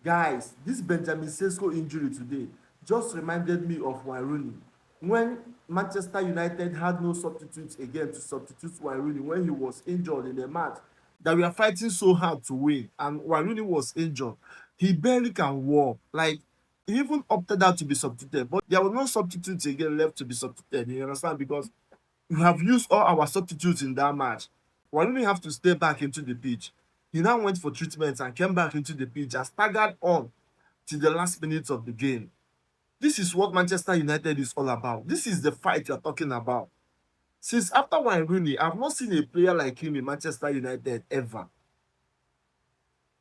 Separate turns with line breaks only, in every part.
Guys, this Benjamin Sesko injury today just reminded me of Rooney when Manchester United had no substitutes again to substitute Rooney when he was injured in a match that we are fighting so hard to win, and Rooney was injured. He barely can walk. Like, he even opted out to be substituted, but there were no substitutes again left to be substituted. You understand? Because we have used all our substitutes in that match. Rooney have to stay back into the pitch. He now went for treatment and came back into the pitch and staggered on till the last minutes of the game. This is what Manchester United is all about. This is the fight you're talking about. Since after Wayne Rooney, I've not seen a player like him in Manchester United ever.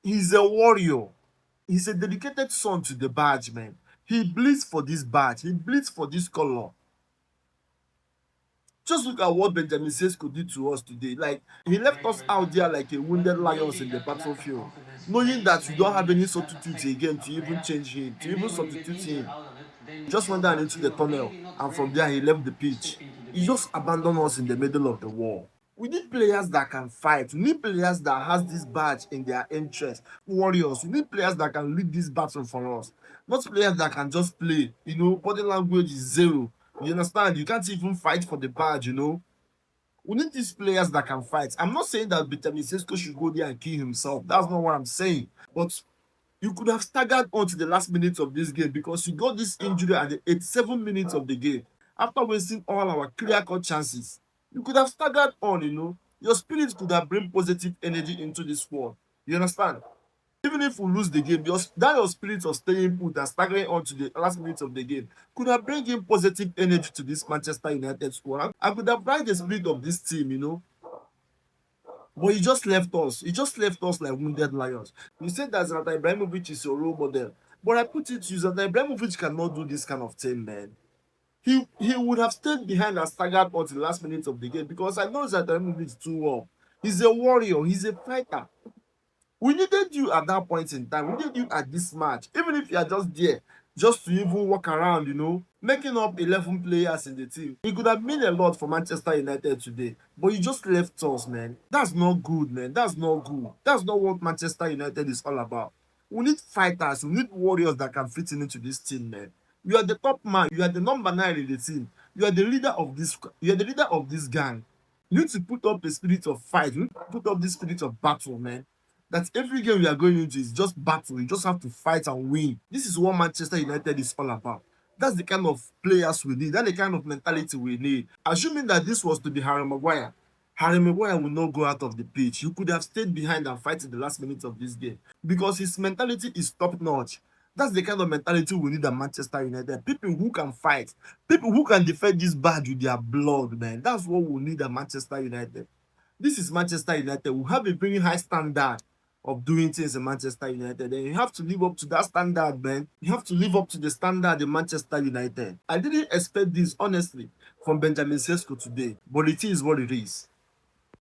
He's a warrior. He's a dedicated son to the badge, man. He bleeds for this badge. He bleeds for this color. Just look at what Benjamin Sesko did to us today. Like, he left us out there like a wounded lions in the battlefield, knowing that we don't have any substitutes again to even change him, to even substitute him. He just went down into the tunnel, and from there he left the pitch. He just abandoned us in the middle of the war. We need players that can fight. We need players that has this badge in their interest. Warriors. We need players that can lead this battle for us. Not players that can just play. Body language is zero. You understand? You can't even fight for the badge. We need these players that can fight. I'm not saying that Benjamin Sesko should go there and kill himself. That's not what I'm saying. But you could have staggered on to the last minutes of this game because you got this injury at the 87 minutes of the game. After wasting all our clear-cut chances, you could have staggered on. Your spirit could have bring positive energy into this squad. You understand? Even if we lose the game, your spirit of staying put and staggering on to the last minutes of the game could have bring in positive energy to this Manchester United squad. I could have brought the spirit of this team. But he just left us. He just left us like wounded lions. You said that Zlatan Ibrahimovic is your role model. But I put it to you, Zlatan Ibrahimovic cannot do this kind of thing, man. He would have stayed behind and staggered until the last minutes of the game because I know Zlatan Ibrahimovic too well. He's a warrior. He's a fighter. We needed you at that point in time. We needed you at this match. Even if you are just there, just to even walk around, making up 11 players in the team. It could have meant a lot for Manchester United today. But you just left us, man. That's not good, man. That's not good. That's not what Manchester United is all about. We need fighters. We need warriors that can fit into this team, man. You are the top man. You are the number 9 in the team. You are the leader of this. You are the leader of this gang. You need to put up a spirit of fight. You need to put up this spirit of battle, man. That every game we are going into is just battle. You just have to fight and win. This is what Manchester United is all about. That's the kind of players we need. That's the kind of mentality we need. Assuming that this was to be Harry Maguire, Harry Maguire will not go out of the pitch. You could have stayed behind and fight in the last minute of this game because his mentality is top notch. That's the kind of mentality we need at Manchester United. People who can fight, people who can defend this badge with their blood, man. That's what we need at Manchester United. This is Manchester United. We have a very high standard of doing things in Manchester United. And you have to live up to that standard, man. You have to live up to the standard in Manchester United. I didn't expect this, honestly, from Benjamin Sesko today, but it is what it is.